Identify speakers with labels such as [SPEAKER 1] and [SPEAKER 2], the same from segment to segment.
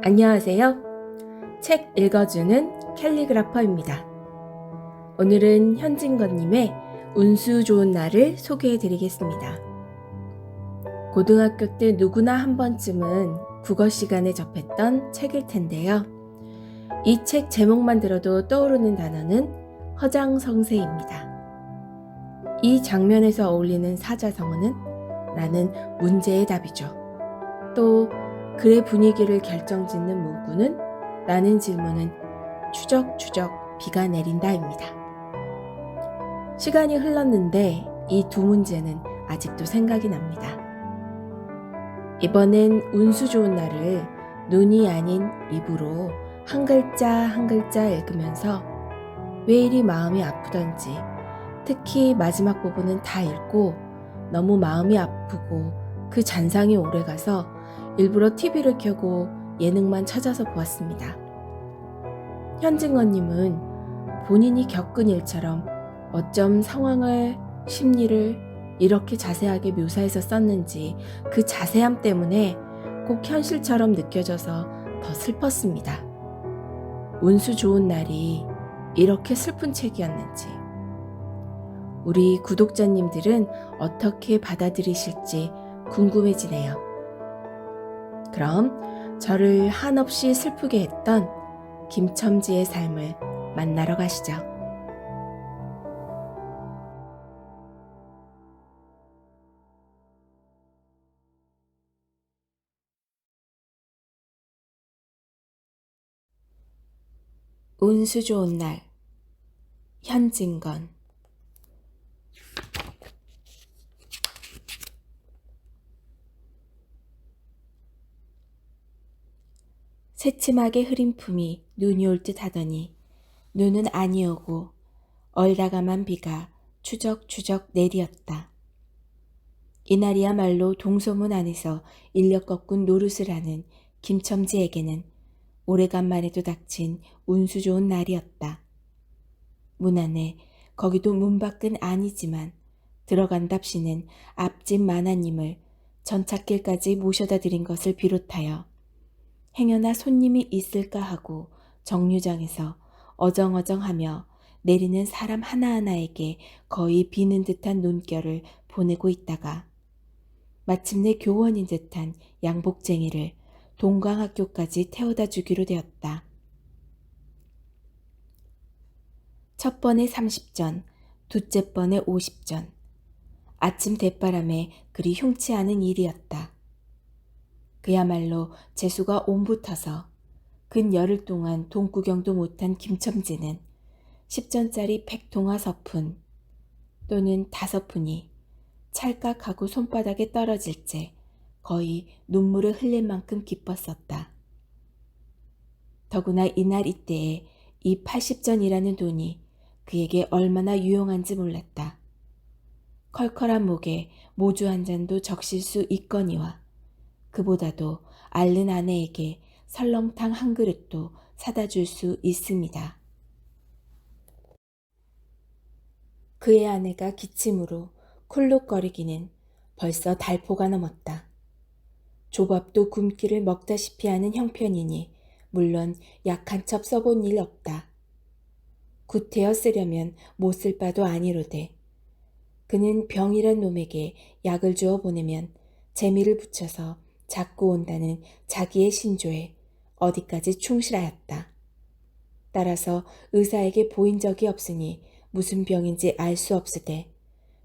[SPEAKER 1] 안녕하세요. 책 읽어주는 캘리그라퍼입니다. 오늘은 현진건님의 운수 좋은 날을 소개해 드리겠습니다. 고등학교 때 누구나 한 번쯤은 국어 시간에 접했던 책일 텐데요. 이 책 제목만 들어도 떠오르는 단어는 허장성세입니다. 이 장면에서 어울리는 사자성어는 라는 문제의 답이죠. 또 글의 분위기를 결정짓는 문구는 라는 질문은 추적추적 비가 내린다입니다. 시간이 흘렀는데 이 두 문제는 아직도 생각이 납니다. 이번엔 운수 좋은 날을 눈이 아닌 입으로 한 글자 한 글자 읽으면서 왜 이리 마음이 아프던지, 특히 마지막 부분은 다 읽고 너무 마음이 아프고 그 잔상이 오래가서 일부러 TV를 켜고 예능만 찾아서 보았습니다. 현진건님은 본인이 겪은 일처럼 어쩜 상황을, 심리를 이렇게 자세하게 묘사해서 썼는지 그 자세함 때문에 꼭 현실처럼 느껴져서 더 슬펐습니다. 운수 좋은 날이 이렇게 슬픈 책이었는지, 우리 구독자님들은 어떻게 받아들이실지 궁금해지네요. 그럼 저를 한없이 슬프게 했던 김첨지의 삶을 만나러 가시죠. 운수 좋은 날, 현진건. 새침하게 흐린 품이 눈이 올 듯 하더니 눈은 아니오고 얼다가만 비가 추적추적 내리었다. 이날이야말로 동소문 안에서 인력 거꾼 노릇을 하는 김첨지에게는 오래간만에도 닥친 운수 좋은 날이었다. 문 안에, 거기도 문 밖은 아니지만 들어간답시는 앞집 마나님을 전찻길까지 모셔다 드린 것을 비롯하여 행여나 손님이 있을까 하고 정류장에서 어정어정하며 내리는 사람 하나하나에게 거의 비는 듯한 눈결을 보내고 있다가 마침내 교원인 듯한 양복쟁이를 동강학교까지 태워다 주기로 되었다. 첫 번에 30전, 둘째 번에 50전. 아침 대바람에 그리 흉치 않은 일이었다. 그야말로 재수가 옴붙어서 근 열흘 동안 돈구경도 못한 김첨지는 10전짜리 백통화 서푼 또는 5푼이 찰깍하고 손바닥에 떨어질 째 거의 눈물을 흘릴 만큼 기뻤었다. 더구나 이날 이때에 이 80전이라는 돈이 그에게 얼마나 유용한지 몰랐다. 컬컬한 목에 모주 한 잔도 적실 수 있거니와 그보다도 앓는 아내에게 설렁탕 한 그릇도 사다 줄 수 있습니다. 그의 아내가 기침으로 쿨룩거리기는 벌써 달포가 넘었다. 조밥도 굶기를 먹다시피 하는 형편이니 물론 약한 첩 써본 일 없다. 구태여 쓰려면 못 쓸 바도 아니로되 그는 병이란 놈에게 약을 주어 보내면 재미를 붙여서 잡고 온다는 자기의 신조에 어디까지 충실하였다. 따라서 의사에게 보인 적이 없으니 무슨 병인지 알 수 없으되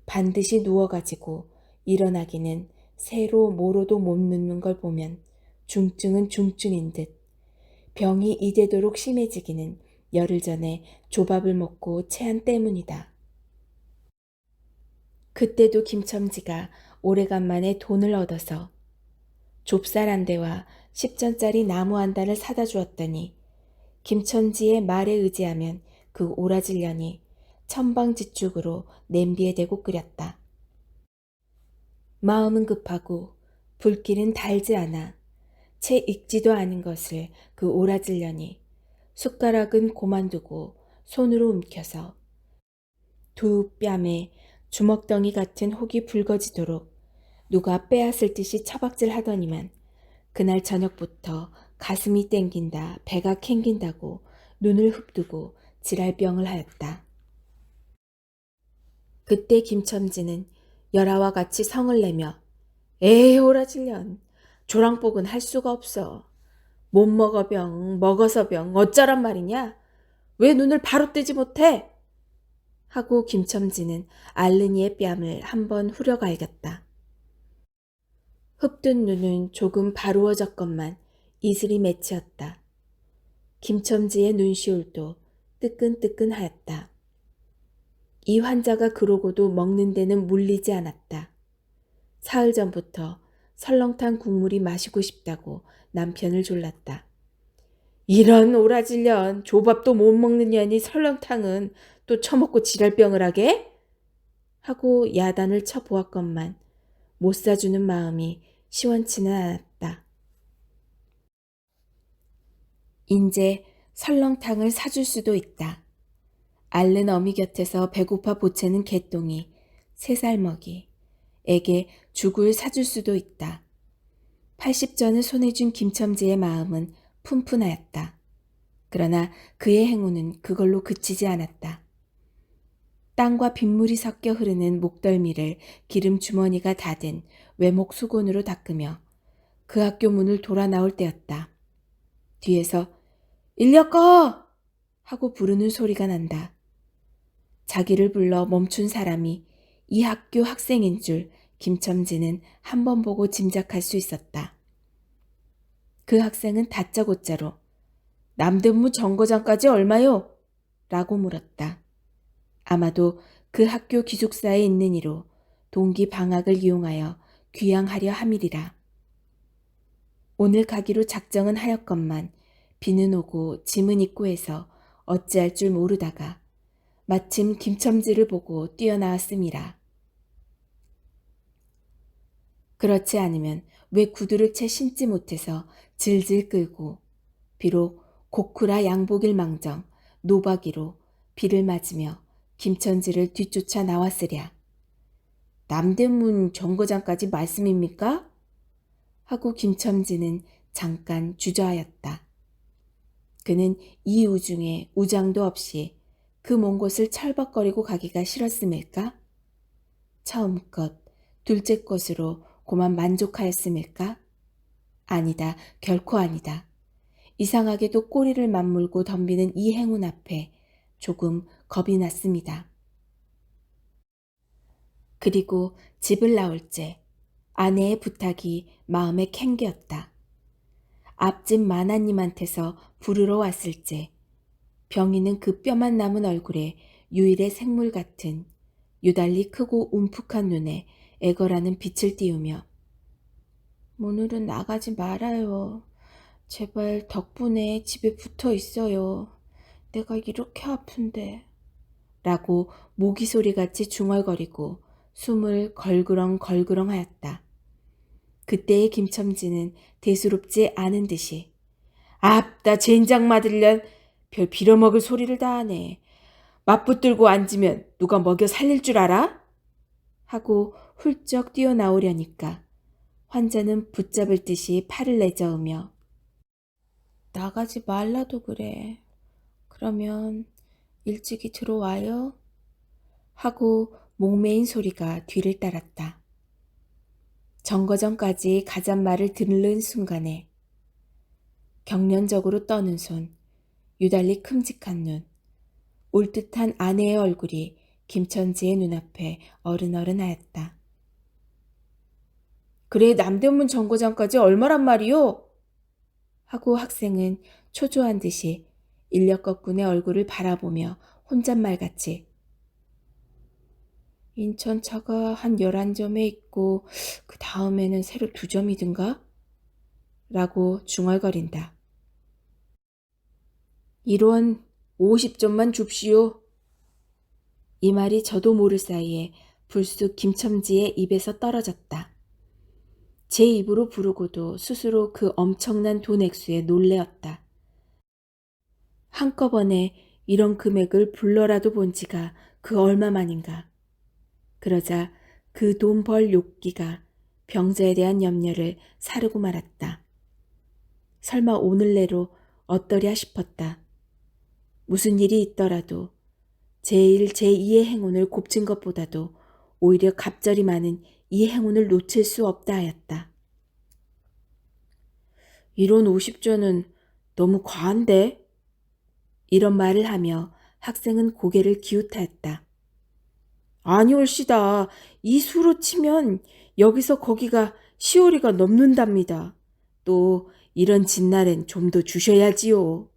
[SPEAKER 1] 반드시 누워가지고 일어나기는 새로 모로도 못 눕는 걸 보면 중증은 중증인 듯 병이 이대도록 심해지기는 열흘 전에 조밥을 먹고 체한 때문이다. 그때도 김첨지가 오래간만에 돈을 얻어서 좁쌀 한 대와 10전짜리 나무 한 단을 사다 주었더니 김첨지의 말에 의지하면 그 오라질년이 천방지축으로 냄비에 대고 끓였다. 마음은 급하고 불길은 달지 않아 채 익지도 않은 것을 그 오라질년이 숟가락은 고만두고 손으로 움켜서 두 뺨에 주먹덩이 같은 혹이 붉어지도록 누가 빼앗을 듯이 처박질 하더니만 그날 저녁부터 가슴이 땡긴다, 배가 캥긴다고 눈을 흡두고 지랄병을 하였다. 그때 김첨지는 열아와 같이 성을 내며 에이 오라질년 조랑복은 할 수가 없어. 못 먹어 병 먹어서 병 어쩌란 말이냐. 왜 눈을 바로 뜨지 못해? 하고 김첨지는 알른이의 뺨을 한번 후려갈겼다. 흡든 눈은 조금 바루어졌건만 이슬이 맺히었다. 김첨지의 눈시울도 뜨끈뜨끈하였다. 이 환자가 그러고도 먹는 데는 물리지 않았다. 사흘 전부터 설렁탕 국물이 마시고 싶다고 남편을 졸랐다. 이런 오라질년 조밥도 못 먹는 년이 설렁탕은 또 처먹고 지랄병을 하게? 하고 야단을 쳐보았건만 못 사주는 마음이 시원치는 않았다. 인제 설렁탕을 사줄 수도 있다. 앓는 어미 곁에서 배고파 보채는 개똥이 3살 먹이 에게 죽을 사줄 수도 있다. 80전을 손에 준 김첨지의 마음은 푼푼하였다. 그러나 그의 행운은 그걸로 그치지 않았다. 땀과 빗물이 섞여 흐르는 목덜미를 기름 주머니가 닫은 외목 수건으로 닦으며 그 학교 문을 돌아 나올 때였다. 뒤에서 인력거! 하고 부르는 소리가 난다. 자기를 불러 멈춘 사람이 이 학교 학생인 줄 김첨지는 한 번 보고 짐작할 수 있었다. 그 학생은 다짜고짜로 남대문 정거장까지 얼마요? 라고 물었다. 아마도 그 학교 기숙사에 있는 이로 동기 방학을 이용하여 귀향하려 함이리라. 오늘 가기로 작정은 하였건만 비는 오고 짐은 있고 해서 어찌할 줄 모르다가 마침 김첨지를 보고 뛰어나왔음이라. 그렇지 않으면 왜 구두를 채 신지 못해서 질질 끌고 비록 고쿠라 양복일 망정 노박이로 비를 맞으며 김첨지를 뒤쫓아 나왔으랴. 남대문 정거장까지 말씀입니까? 하고 김첨지는 잠깐 주저하였다. 그는 이 우중에 우장도 없이 그 먼 곳을 철벅거리고 가기가 싫었음일까? 처음 것, 둘째 것으로 고만 만족하였음일까? 아니다, 결코 아니다. 이상하게도 꼬리를 맞물고 덤비는 이 행운 앞에 조금 겁이 났습니다. 그리고 집을 나올 때 아내의 부탁이 마음에 캥겼다. 앞집 마나님한테서 부르러 왔을 때 병이는 그 뼈만 남은 얼굴에 유일의 생물 같은 유달리 크고 움푹한 눈에 애걸하는 빛을 띄우며 오늘은 나가지 말아요. 제발 덕분에 집에 붙어 있어요. 내가 이렇게 아픈데. 라고 모기 소리같이 중얼거리고 숨을 걸그렁 하였다. 그때의 김첨지는 대수롭지 않은 듯이 나 젠장 맞으련 별 빌어먹을 소리를 다 하네. 맞붙들고 앉으면 누가 먹여 살릴 줄 알아? 하고 훌쩍 뛰어나오려니까 환자는 붙잡을 듯이 팔을 내저으며 나가지 말라도 그래. 그러면 일찍이 들어와요? 하고 목매인 소리가 뒤를 따랐다. 정거장까지 가잔말을 들른 순간에 경련적으로 떠는 손, 유달리 큼직한 눈, 올듯한 아내의 얼굴이 김첨지의 눈앞에 어른어른하였다. 그래 남대문 정거장까지 얼마란 말이요? 하고 학생은 초조한 듯이 인력거꾼의 얼굴을 바라보며 혼잣말같이 인천차가 한 11점에 있고 그 다음에는 새로 2점이든가? 라고 중얼거린다. 이런 50점만 줍시오. 이 말이 저도 모를 사이에 불쑥 김첨지의 입에서 떨어졌다. 제 입으로 부르고도 스스로 그 엄청난 돈 액수에 놀래었다. 한꺼번에 이런 금액을 불러라도 본 지가 그 얼마만인가. 그러자 그 돈 벌 욕기가 병자에 대한 염려를 사르고 말았다. 설마 오늘 내로 어떠랴 싶었다. 무슨 일이 있더라도 제1, 제2의 행운을 곱친 것보다도 오히려 갑절이 많은 이 행운을 놓칠 수 없다 하였다. 이런 50조는 너무 과한데? 이런 말을 하며 학생은 고개를 기웃하였다. 아니올시다. 이 수로 치면 여기서 거기가 10월이가 넘는답니다. 또 이런 진날엔 좀 더 주셔야지요.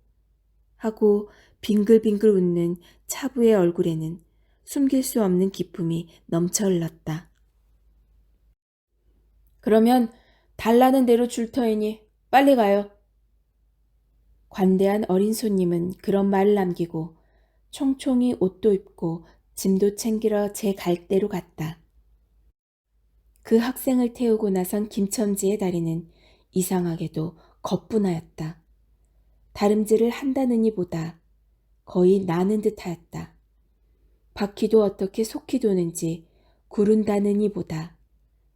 [SPEAKER 1] 하고 빙글빙글 웃는 차부의 얼굴에는 숨길 수 없는 기쁨이 넘쳐 흘렀다. 그러면 달라는 대로 줄 터이니 빨리 가요. 관대한 어린 손님은 그런 말을 남기고 총총히 옷도 입고 짐도 챙기러 제 갈대로 갔다. 그 학생을 태우고 나선 김첨지의 다리는 이상하게도 거뿐하였다. 다름질을 한다느니 보다 거의 나는 듯하였다. 바퀴도 어떻게 속히 도는지 구른다느니 보다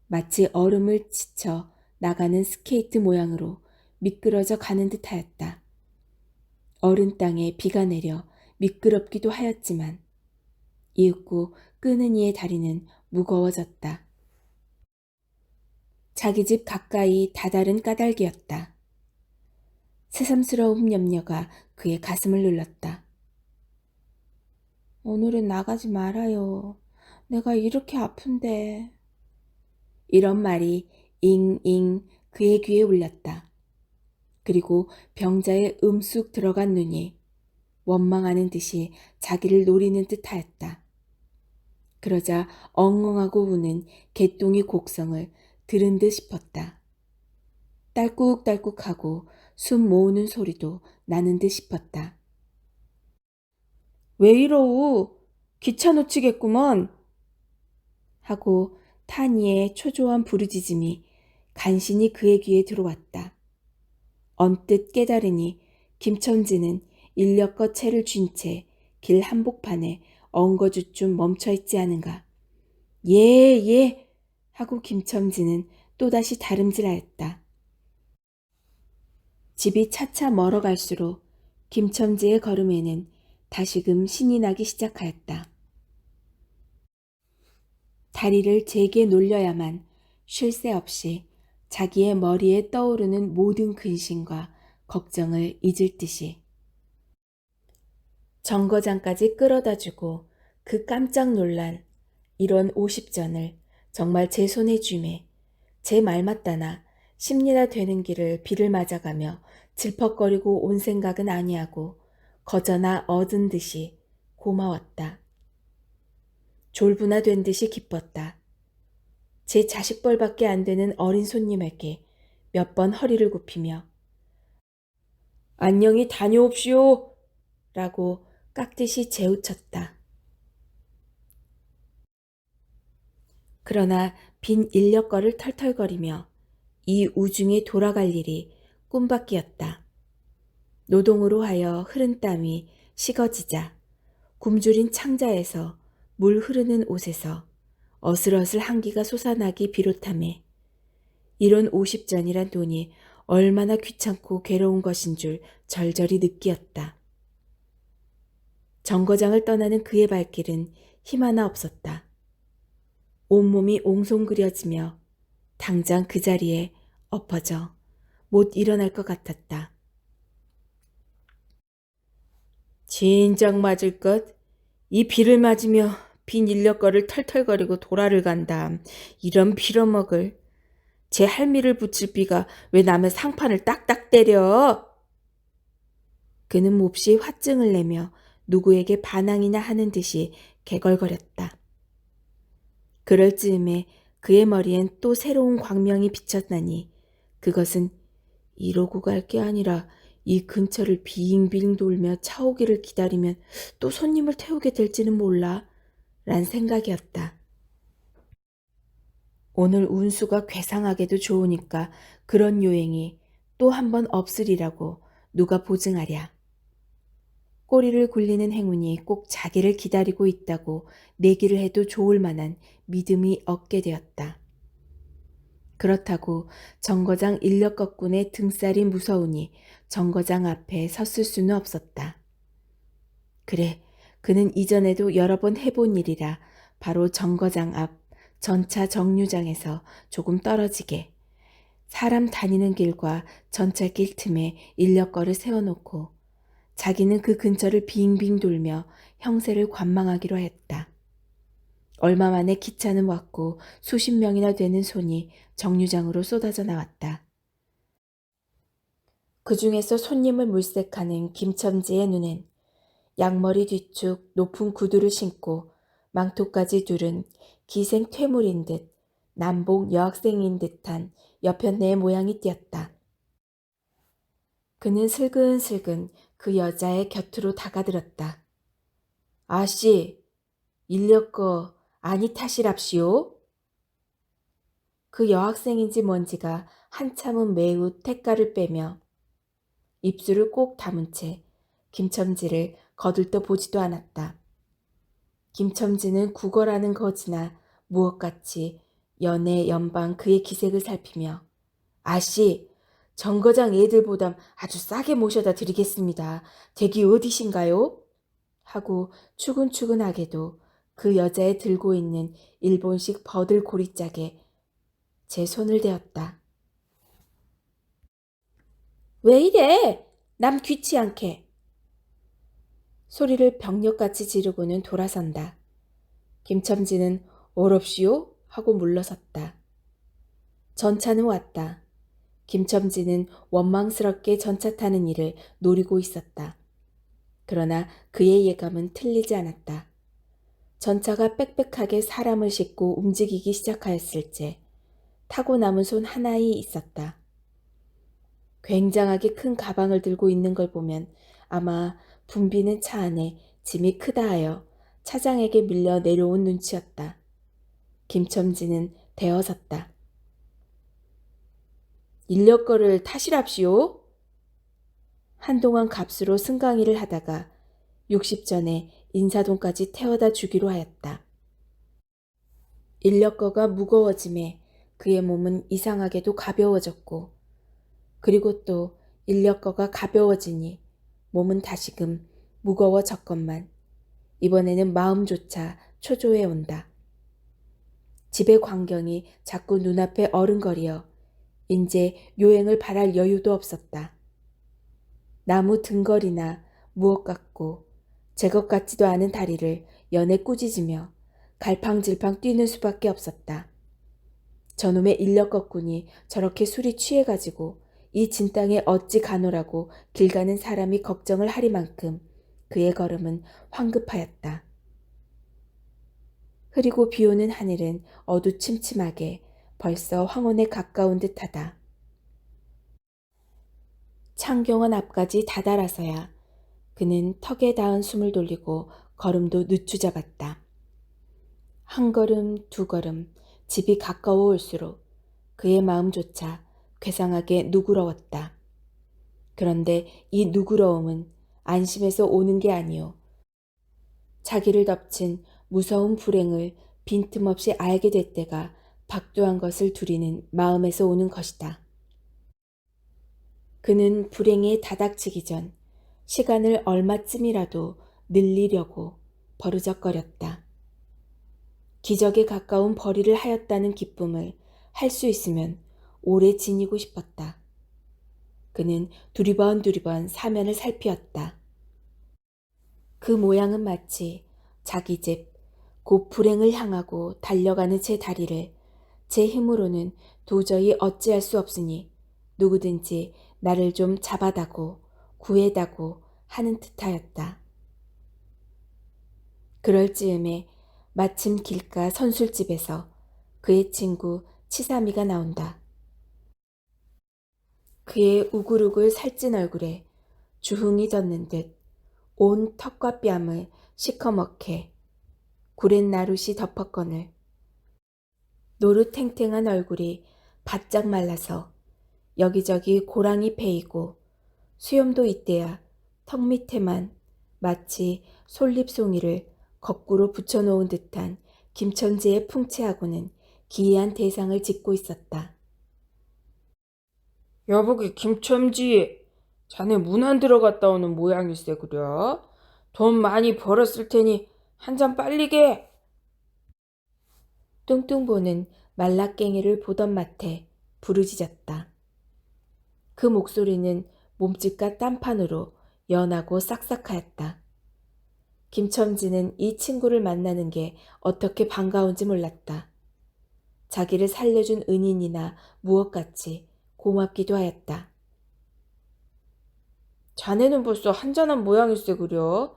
[SPEAKER 1] 마치 얼음을 지쳐 나가는 스케이트 모양으로 미끄러져 가는 듯하였다. 얼은 땅에 비가 내려 미끄럽기도 하였지만 이윽고 끄는 이의 다리는 무거워졌다. 자기 집 가까이 다다른 까닭이었다. 새삼스러운 염려가 그의 가슴을 눌렀다. 오늘은 나가지 말아요. 내가 이렇게 아픈데. 이런 말이 잉잉 그의 귀에 울렸다. 그리고 병자의 음쑥 들어간 눈이 원망하는 듯이 자기를 노리는 듯하였다. 그러자 엉엉하고 우는 개똥이 곡성을 들은 듯 싶었다. 딸꾹딸꾹하고 숨 모으는 소리도 나는 듯 싶었다. 왜 이러우? 기차 놓치겠구먼. 하고 타니의 초조한 부르짖음이 간신히 그의 귀에 들어왔다. 언뜻 깨달으니 김첨지는 인력거 채를 쥔 채 길 한복판에 엉거주춤 멈춰있지 않은가. 예. 하고 김첨지는 또다시 다름질하였다. 집이 차차 멀어갈수록 김첨지의 걸음에는 다시금 신이 나기 시작하였다. 다리를 제게 놀려야만 쉴 새 없이 자기의 머리에 떠오르는 모든 근심과 걱정을 잊을 듯이 정거장까지 끌어다주고 그 깜짝 놀란 이런 50전을 정말 제 손에 쥐매 제 말 맞다나 십리나 되는 길을 비를 맞아가며 질퍽거리고 온 생각은 아니하고 거저나 얻은 듯이 고마웠다. 졸부나 된 듯이 기뻤다. 제 자식벌밖에 안 되는 어린 손님에게 몇 번 허리를 굽히며 안녕히 다녀옵시오 라고 깍듯이 재우쳤다. 그러나 빈 인력거를 털털거리며 이 우중에 돌아갈 일이 꿈밖이었다. 노동으로 하여 흐른 땀이 식어지자 굶주린 창자에서 물 흐르는 옷에서 어슬어슬 한기가 솟아나기 비롯하며 이런 50전이란 돈이 얼마나 귀찮고 괴로운 것인 줄 절절히 느끼었다. 정거장을 떠나는 그의 발길은 힘 하나 없었다. 온몸이 옹송그려지며 당장 그 자리에 엎어져 못 일어날 것 같았다. 진작 맞을 것. 이 비를 맞으며 빈 인력거를 털털거리고 도라를 간다. 이런 빌어먹을. 제 할미를 붙일 비가 왜 남의 상판을 딱딱 때려? 그는 몹시 화증을 내며 누구에게 반항이나 하는 듯이 개걸거렸다. 그럴 즈음에 그의 머리엔 또 새로운 광명이 비쳤나니 그것은 이러고 갈 게 아니라 이 근처를 빙빙 돌며 차 오기를 기다리면 또 손님을 태우게 될지는 몰라 란 생각이었다. 오늘 운수가 괴상하게도 좋으니까 그런 요행이 또 한 번 없으리라고 누가 보증하랴. 꼬리를 굴리는 행운이 꼭 자기를 기다리고 있다고 내기를 해도 좋을 만한 믿음이 얻게 되었다. 그렇다고 정거장 인력거꾼의 등살이 무서우니 정거장 앞에 섰을 수는 없었다. 그래, 그는 이전에도 여러 번 해본 일이라 바로 정거장 앞 전차 정류장에서 조금 떨어지게 사람 다니는 길과 전차길 틈에 인력거를 세워놓고 자기는 그 근처를 빙빙 돌며 형세를 관망하기로 했다. 얼마 만에 기차는 왔고 수십 명이나 되는 손이 정류장으로 쏟아져 나왔다. 그 중에서 손님을 물색하는 김첨지의 눈엔 양머리 뒤축 높은 구두를 신고 망토까지 두른 기생 퇴물인 듯 남봉 여학생인 듯한 여편네의 모양이 띄었다. 그는 슬근슬근 그 여자의 곁으로 다가들었다. 아씨, 인력거 아니 타시랍시오? 그 여학생인지 뭔지가 한참은 매우 태가를 빼며 입술을 꼭 다문 채 김첨지를 거들떠 보지도 않았다. 김첨지는 국어라는 거지나 무엇같이 연애 연방 그의 기색을 살피며 아씨, 정거장 애들보담 아주 싸게 모셔다 드리겠습니다. 댁이 어디신가요? 하고 추근추근하게도 그 여자의 들고 있는 일본식 버들 고리짝에 제 손을 대었다. 왜 이래? 남 귀치 않게. 소리를 병력같이 지르고는 돌아선다. 김첨지는 어렵시오? 하고 물러섰다. 전차는 왔다. 김첨지는 원망스럽게 전차 타는 일을 노리고 있었다. 그러나 그의 예감은 틀리지 않았다. 전차가 빽빽하게 사람을 싣고 움직이기 시작하였을 때 타고 남은 손 하나에 있었다. 굉장하게 큰 가방을 들고 있는 걸 보면 아마 붐비는 차 안에 짐이 크다 하여 차장에게 밀려 내려온 눈치였다. 김첨지는 대어섰다. 인력거를 타시랍시오. 한동안 값으로 승강이를 하다가 60전에 인사동까지 태워다 주기로 하였다. 인력거가 무거워짐에 그의 몸은 이상하게도 가벼워졌고 그리고 또 인력거가 가벼워지니 몸은 다시금 무거워졌건만 이번에는 마음조차 초조해 온다. 집의 광경이 자꾸 눈앞에 어른거리어 인제 요행을 바랄 여유도 없었다. 나무 등걸이나 무엇 같고 제것 같지도 않은 다리를 연에 꾸짖으며 갈팡질팡 뛰는 수밖에 없었다. 저놈의 인력거꾼이 저렇게 술이 취해가지고 이 진땅에 어찌 가노라고 길 가는 사람이 걱정을 하리만큼 그의 걸음은 황급하였다. 흐리고 비오는 하늘은 어두침침하게 벌써 황혼에 가까운 듯하다. 창경원 앞까지 다다라서야 그는 턱에 닿은 숨을 돌리고 걸음도 늦추잡았다. 한 걸음 두 걸음 집이 가까워 올수록 그의 마음조차 괴상하게 누그러웠다. 그런데 이 누그러움은 안심해서 오는 게 아니오. 자기를 덮친 무서운 불행을 빈틈없이 알게 될 때가 박두한 것을 두리는 마음에서 오는 것이다. 그는 불행에 다닥치기 전 시간을 얼마쯤이라도 늘리려고 버르적거렸다. 기적에 가까운 벌이를 하였다는 기쁨을 할 수 있으면 오래 지니고 싶었다. 그는 두리번 사면을 살피었다. 그 모양은 마치 자기 집, 곧 불행을 향하고 달려가는 제 다리를 제 힘으로는 도저히 어찌할 수 없으니 누구든지 나를 좀 잡아다고 구해다고 하는 듯하였다. 그럴 즈음에 마침 길가 선술집에서 그의 친구 치삼이가 나온다. 그의 우글우글 살찐 얼굴에 주흥이 젖는 듯 온 턱과 뺨을 시커멓게 구렛나룻이 덮었거늘 노릇탱탱한 얼굴이 바짝 말라서 여기저기 고랑이 패이고 수염도 이때야 턱 밑에만 마치 솔잎송이를 거꾸로 붙여놓은 듯한 김천지의 풍채하고는 기이한 대상을 짓고 있었다.
[SPEAKER 2] 여보기 김첨지, 자네 문 안 들어갔다 오는 모양일세 그려. 돈 많이 벌었을 테니 한 잔 빨리게.
[SPEAKER 1] 뚱뚱보는 말라깽이를 보던 마태 부르짖었다. 그 목소리는 몸짓과 딴판으로 연하고 싹싹하였다. 김첨지는 이 친구를 만나는 게 어떻게 반가운지 몰랐다. 자기를 살려준 은인이나 무엇같이 고맙기도 하였다.
[SPEAKER 2] 자네는 벌써 한잔한 모양일세 그려.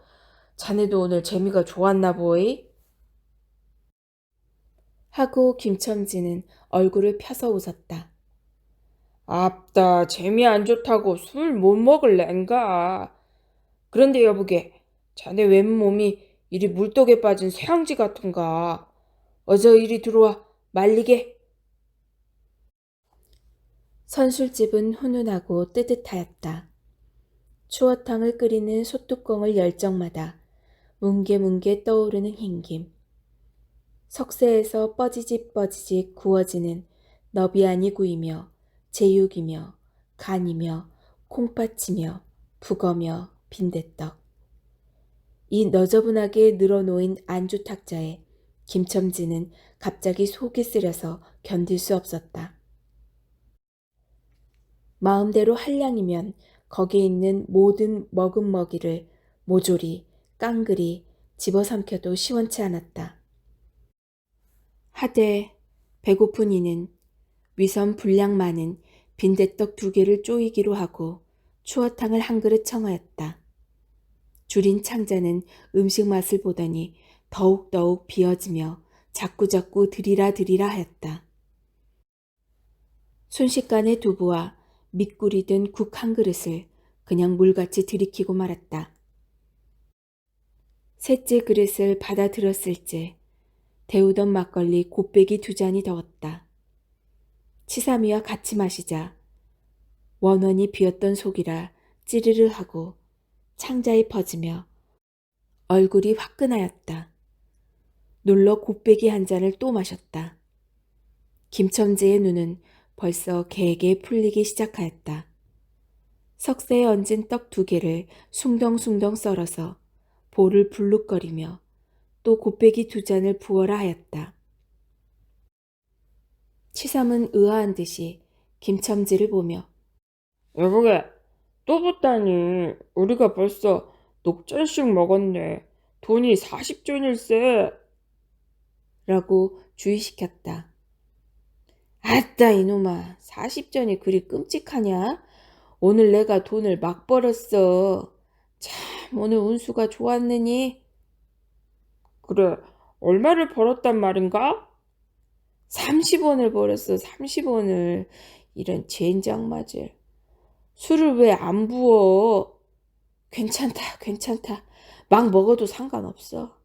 [SPEAKER 2] 자네도 오늘 재미가 좋았나 보이?
[SPEAKER 1] 하고 김첨지는 얼굴을 펴서 웃었다.
[SPEAKER 2] 앞다, 재미 안 좋다고 술 못 먹을랜가. 그런데 여보게, 자네 왼몸이 이리 물독에 빠진 쇠항지 같은가. 어서 이리 들어와 말리게.
[SPEAKER 1] 선술집은 훈훈하고 뜨뜻하였다. 추어탕을 끓이는 솥뚜껑을 열 적마다 뭉게뭉게 떠오르는 흰김. 석쇠에서 뻐지직 구워지는 너비안이 구이며 제육이며 간이며 콩팥이며 북어며 빈대떡. 이 너저분하게 늘어놓인 안주 탁자에 김첨지는 갑자기 속이 쓰려서 견딜 수 없었다. 마음대로 한량이면 거기에 있는 모든 먹음먹이를 모조리, 깡그리 집어삼켜도 시원치 않았다. 하되 배고픈 이는 위선 분량 많은 빈대떡 2개를 쪼이기로 하고 추어탕을 한 그릇 청하였다. 줄인 창자는 음식 맛을 보더니 더욱더욱 비어지며 자꾸자꾸 드리라 하였다. 순식간에 두부와 밑꿀이 든 국 한 그릇을 그냥 물같이 들이키고 말았다. 셋째 그릇을 받아들었을째 데우던 막걸리 곱빼기 2잔이 더웠다. 치삼이와 같이 마시자 원원이 비었던 속이라 찌르르 하고 창자에 퍼지며 얼굴이 화끈하였다. 놀러 곱빼기 한 잔을 또 마셨다. 김첨지의 눈은 벌써 개게 풀리기 시작하였다. 석쇠에 얹은 떡 2개를 숭덩숭덩 썰어서 볼을 불룩거리며 또 곱빼기 2잔을 부어라 하였다. 치삼은 의아한 듯이 김첨지를 보며
[SPEAKER 2] 여보게, 또 붙다니. 우리가 벌써 녹전씩 먹었네. 돈이 40전일세.
[SPEAKER 1] 라고 주의시켰다. 아따 이놈아, 40전이 그리 끔찍하냐? 오늘 내가 돈을 막 벌었어. 참 오늘 운수가 좋았느니?
[SPEAKER 2] 그래, 얼마를 벌었단 말인가?
[SPEAKER 1] 30원을 벌었어. 30원을. 이런 젠장 맞을. 술을 왜 안 부어? 괜찮다. 막 먹어도 상관없어.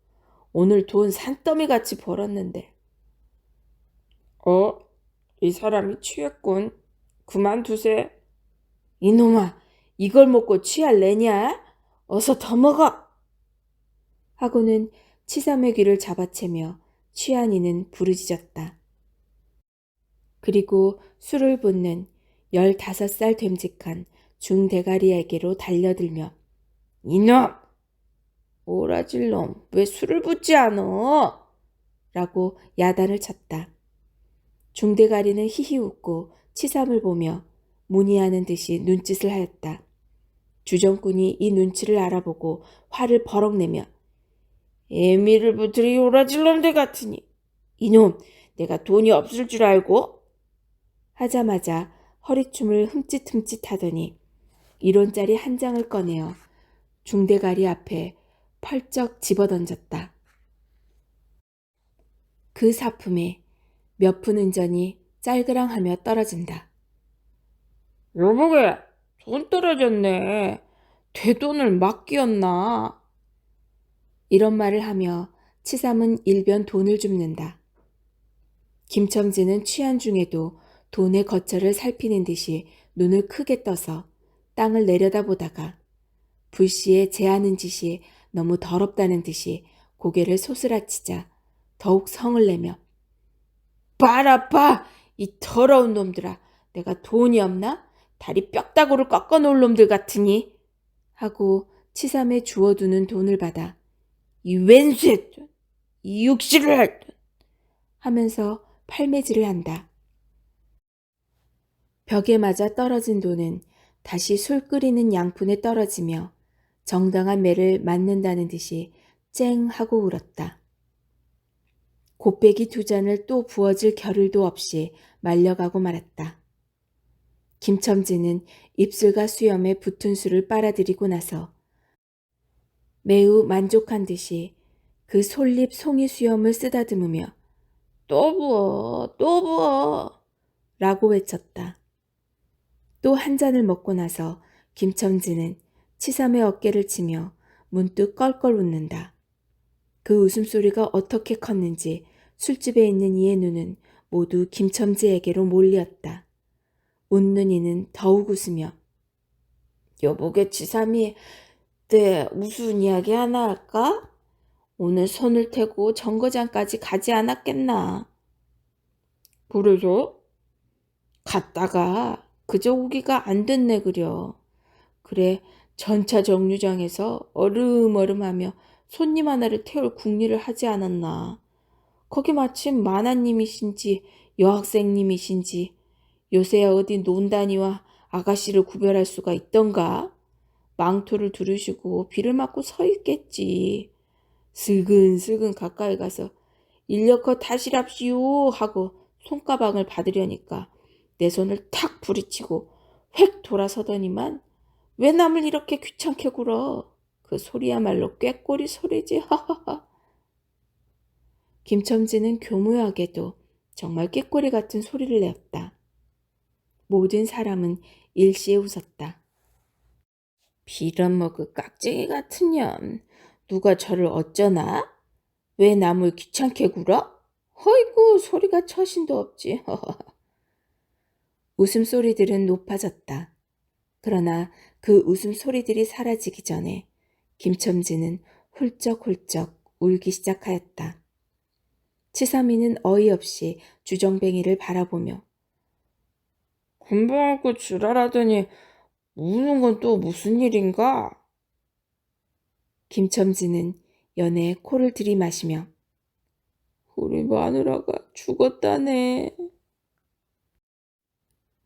[SPEAKER 1] 오늘 돈 산더미 같이 벌었는데.
[SPEAKER 2] 이 사람이 취했군. 그만두세.
[SPEAKER 1] 이놈아, 이걸 먹고 취할래냐? 어서 더 먹어! 하고는 치삼의 귀를 잡아채며 취한 이는 부르짖었다. 그리고 술을 붓는 15살 됨직한 중대가리에게로 달려들며 이놈! 오라질 놈, 왜 술을 붓지 않어? 라고 야단을 쳤다. 중대가리는 히히 웃고 치삼을 보며 문의하는 듯이 눈짓을 하였다. 주정꾼이 이 눈치를 알아보고 화를 버럭 내며 애미를 붙으리 오라질 놈들 같으니 이놈 내가 돈이 없을 줄 알고? 하자마자 허리춤을 흠칫흠칫 하더니 1원짜리 한 장을 꺼내어 중대가리 앞에 펄쩍 집어던졌다. 그 사품에 몇 푼 은전이 짤그랑하며 떨어진다.
[SPEAKER 2] 여보게, 돈 떨어졌네. 되돈을 막 끼었나?
[SPEAKER 1] 이런 말을 하며 치삼은 일변 돈을 줍는다. 김첨지는 취한 중에도 돈의 거처를 살피는 듯이 눈을 크게 떠서 땅을 내려다보다가 불시에 제하는 짓이 너무 더럽다는 듯이 고개를 소스라치자 더욱 성을 내며 봐라 봐! 이 더러운 놈들아! 내가 돈이 없나?
[SPEAKER 2] 다리 뼈다구를 꺾어 놓을 놈들 같으니
[SPEAKER 1] 하고 치삼에 주워두는 돈을 받아
[SPEAKER 2] 이 왼수했던 이 육실을 했던
[SPEAKER 1] 하면서 팔매질을 한다. 벽에 맞아 떨어진 돈은 다시 술 끓이는 양푼에 떨어지며 정당한 매를 맞는다는 듯이 쨍 하고 울었다. 곱빼기 2잔을 또 부어질 겨를도 없이 말려가고 말았다. 김첨지는 입술과 수염에 붙은 술을 빨아들이고 나서 매우 만족한 듯이 그 솔잎 송이 수염을 쓰다듬으며
[SPEAKER 2] 또 부어 또 부어
[SPEAKER 1] 라고 외쳤다. 또 한 잔을 먹고 나서 김첨지는 치삼의 어깨를 치며 문득 껄껄 웃는다. 그 웃음소리가 어떻게 컸는지 술집에 있는 이의 눈은 모두 김첨지에게로 몰렸다. 웃는 이는 더욱 웃으며
[SPEAKER 2] 여보게 치삼이 네 무슨 이야기 하나 할까? 오늘 손을 태고 정거장까지 가지 않았겠나? 그래서? 갔다가 그저 오기가 안 됐네 그려. 그래 전차 정류장에서 얼음얼음하며 손님 하나를 태울 궁리를 하지 않았나. 거기 마침 만화님이신지 여학생님이신지 요새야 어디 논다니와 아가씨를 구별할 수가 있던가. 망토를 두르시고 비를 맞고 서 있겠지. 슬근슬근 가까이 가서 인력거 타시랍시오 하고 손가방을 받으려니까 내 손을 탁 부리치고 획 돌아서더니만 왜 남을 이렇게 귀찮게 굴어. 그 소리야말로 꾀꼬리 소리지. 하하하.
[SPEAKER 1] 김첨지는 교묘하게도 정말 꾀꼬리 같은 소리를 내었다. 모든 사람은 일시에 웃었다.
[SPEAKER 2] 빌어먹을 깍쟁이 같은 년. 누가 저를 어쩌나? 왜 남을 귀찮게 굴어? 허이구 소리가 처신도 없지.
[SPEAKER 1] 웃음소리들은 높아졌다. 그러나 그 웃음소리들이 사라지기 전에 김첨지는 훌쩍훌쩍 울기 시작하였다. 치삼이는 어이없이 주정뱅이를 바라보며
[SPEAKER 2] 금방하고 지랄하더니 우는 건 또 무슨 일인가?
[SPEAKER 1] 김첨지는 연애 코를 들이마시며
[SPEAKER 2] 우리 마누라가 죽었다네.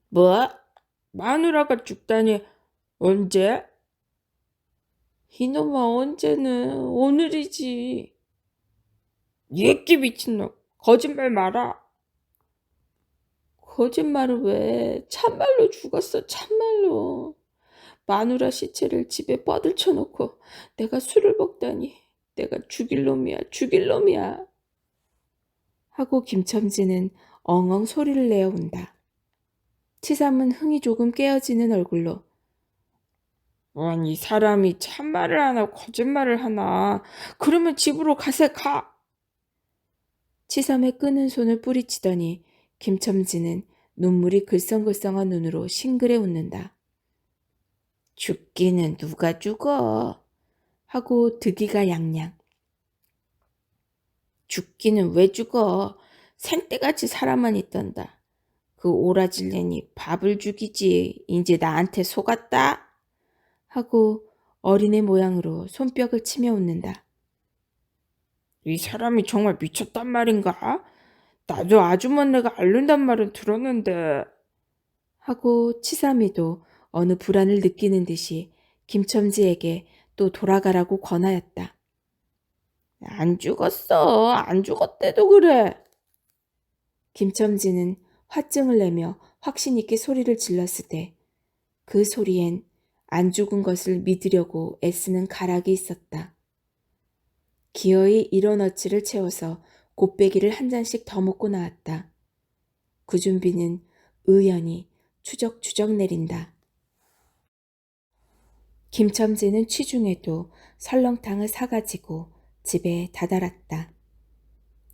[SPEAKER 2] 뭐? 마누라가 죽다니 언제? 이놈아 언제는 오늘이지. 예끼 미친놈 거짓말 마라. 거짓말을 왜? 참말로 죽었어 참말로. 마누라 시체를 집에 뻗을쳐놓고 내가 술을 먹다니 내가 죽일 놈이야 죽일 놈이야.
[SPEAKER 1] 하고 김첨지는 엉엉 소리를 내어 운다. 치삼은 흥이 조금 깨어지는 얼굴로
[SPEAKER 2] 아니 사람이 참말을 하나 거짓말을 하나. 그러면 집으로 가세 가.
[SPEAKER 1] 치삼의 끄는 손을 뿌리치더니 김첨지는 눈물이 글썽글썽한 눈으로 싱그레 웃는다.
[SPEAKER 2] 죽기는 누가 죽어?
[SPEAKER 1] 하고 득이가 양양.
[SPEAKER 2] 죽기는 왜 죽어? 생때같이 살아만 있던다. 그 오라질년이 밥을 죽이지. 이제 나한테 속았다?
[SPEAKER 1] 하고 어린애 모양으로 손뼉을 치며 웃는다.
[SPEAKER 2] 이 사람이 정말 미쳤단 말인가? 나도 아주머니가 앓는단 말은 들었는데.
[SPEAKER 1] 하고 치삼이도 어느 불안을 느끼는 듯이 김첨지에게 또 돌아가라고 권하였다.
[SPEAKER 2] 안 죽었어. 안 죽었대도 그래.
[SPEAKER 1] 김첨지는 화증을 내며 확신 있게 소리를 질렀을 때 그 소리엔 안 죽은 것을 믿으려고 애쓰는 가락이 있었다. 기어이 일어너치를 채워서 곱빼기를 한 잔씩 더 먹고 나왔다. 구준비는 의연히 추적추적 내린다. 김첨지는 취중에도 설렁탕을 사가지고 집에 다다랐다.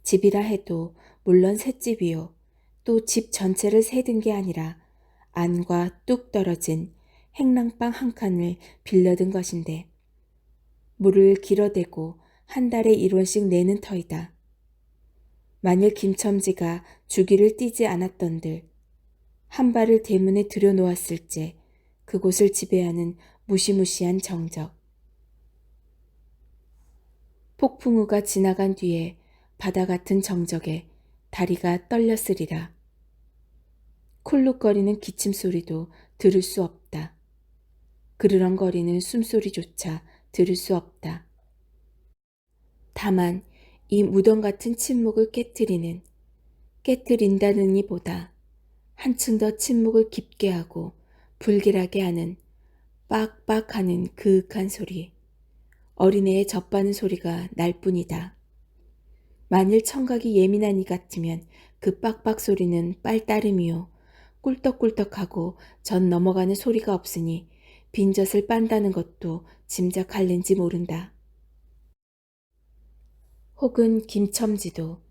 [SPEAKER 1] 집이라 해도 물론 셋집이요. 또 집 전체를 세든 게 아니라 안과 뚝 떨어진 행랑방 한 칸을 빌려든 것인데 물을 길어대고 한 달에 1원씩 내는 터이다. 만일 김첨지가 주기를 띄지 않았던들 한 발을 대문에 들여놓았을째 그곳을 지배하는 무시무시한 정적. 폭풍우가 지나간 뒤에 바다 같은 정적에 다리가 떨렸으리라. 쿨룩거리는 기침 소리도 들을 수 없다. 그르렁거리는 숨소리조차 들을 수 없다. 다만 이 무덤 같은 침묵을 깨뜨린다느니 보다 한층 더 침묵을 깊게 하고 불길하게 하는 빡빡하는 그윽한 소리, 어린애의 젖바는 소리가 날 뿐이다. 만일 청각이 예민한 이 같으면 그 빡빡 소리는 빨따름이요 꿀떡꿀떡하고 젖 넘어가는 소리가 없으니 빈젖을 빤다는 것도 짐작할는지 모른다. 혹은 김첨지도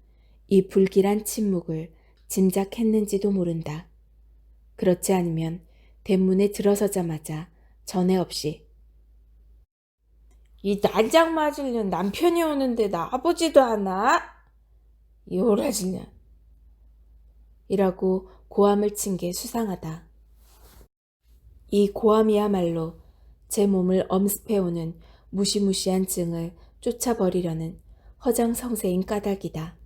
[SPEAKER 1] 이 불길한 침묵을 짐작했는지도 모른다. 그렇지 않으면 대문에 들어서자마자 전에 없이
[SPEAKER 2] 이 난장 맞으려는 남편이 오는데 나아보지도 않아? 이 오라질년.
[SPEAKER 1] 이라고 고함을 친 게 수상하다. 이 고함이야말로 제 몸을 엄습해오는 무시무시한 증을 쫓아버리려는 허장성세인 까닭이다.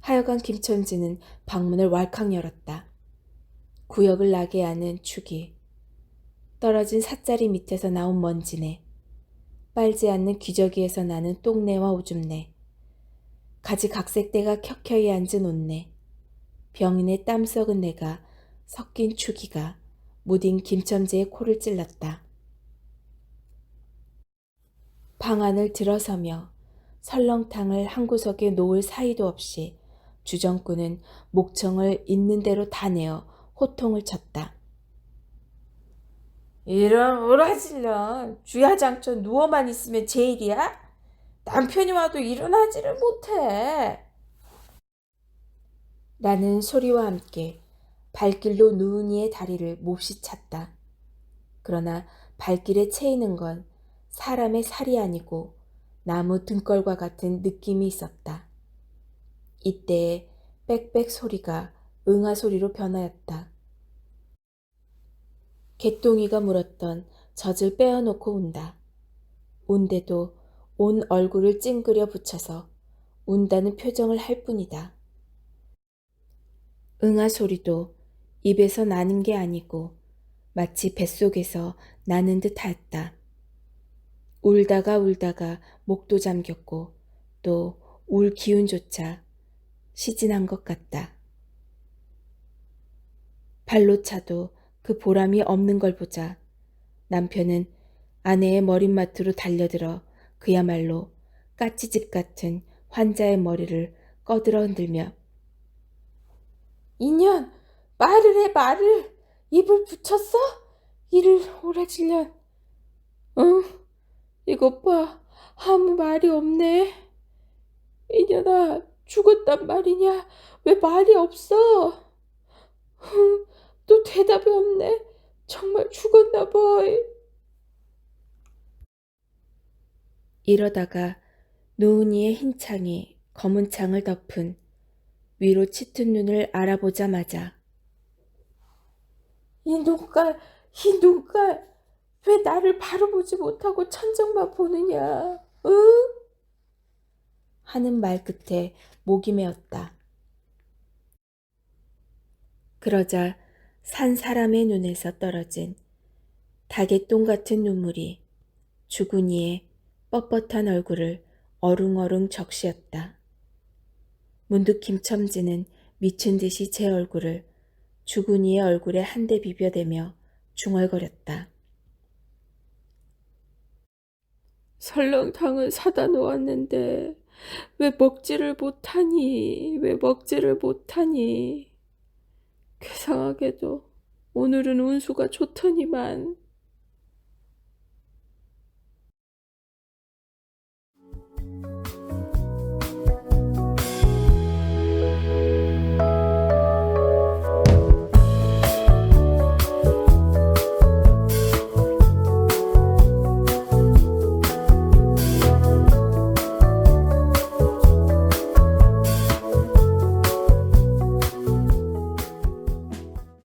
[SPEAKER 1] 하여간 김첨지는 방문을 왈칵 열었다. 구역을 나게 하는 축이, 떨어진 삿자리 밑에서 나온 먼지네, 빨지 않는 기저귀에서 나는 똥내와 오줌내, 가지 각색대가 켜켜이 앉은 옷내, 병인의 땀 썩은 내가 섞인 추기가 무딘 김첨지의 코를 찔렀다. 방 안을 들어서며 설렁탕을 한 구석에 놓을 사이도 없이 주정꾼은 목청을 있는 대로 다 내어 호통을 쳤다.
[SPEAKER 2] 이런 오라질년. 주야장천 누워만 있으면 제일이야? 남편이 와도 일어나지를 못해.
[SPEAKER 1] 나는 소리와 함께 발길로 누은이의 다리를 몹시 찼다. 그러나 발길에 채이는 건 사람의 살이 아니고 나무 등걸과 같은 느낌이 있었다. 이때에 빽빽 소리가 응아 소리로 변하였다. 개똥이가 물었던 젖을 빼어놓고 운다. 운데도 온 얼굴을 찡그려 붙여서 운다는 표정을 할 뿐이다. 응아 소리도 입에서 나는 게 아니고 마치 뱃속에서 나는 듯 하였다. 울다가 목도 잠겼고 또 울 기운조차 시진한 것 같다. 발로 차도 그 보람이 없는 걸 보자 남편은 아내의 머릿맡으로 달려들어 그야말로 까치집 같은 환자의 머리를 꺼들어 흔들며
[SPEAKER 2] 인연, 말을 해, 말을. 입을 붙였어? 이를 오라질년. 응, 이것 봐. 아무 말이 없네. 이년아, 죽었단 말이냐? 왜 말이 없어? 또 대답이 없네. 정말 죽었나 봐.
[SPEAKER 1] 이러다가 노은이의 흰 창이 검은 창을 덮은 위로 짙은 눈을 알아보자마자
[SPEAKER 2] 이 눈깔, 왜 나를 바로 보지 못하고 천정만 보느냐? 응?
[SPEAKER 1] 하는 말 끝에 목이 메었다. 그러자 산 사람의 눈에서 떨어진 닭의똥 같은 눈물이 주군이의 뻣뻣한 얼굴을 어릉어릉 적시었다. 문득 김첨지는 미친 듯이 제 얼굴을 주군이의 얼굴에 한데 비벼대며 중얼거렸다.
[SPEAKER 2] 설렁탕을 사다 놓았는데 왜 먹지를 못하니? 괴상하게도 오늘은 운수가 좋더니만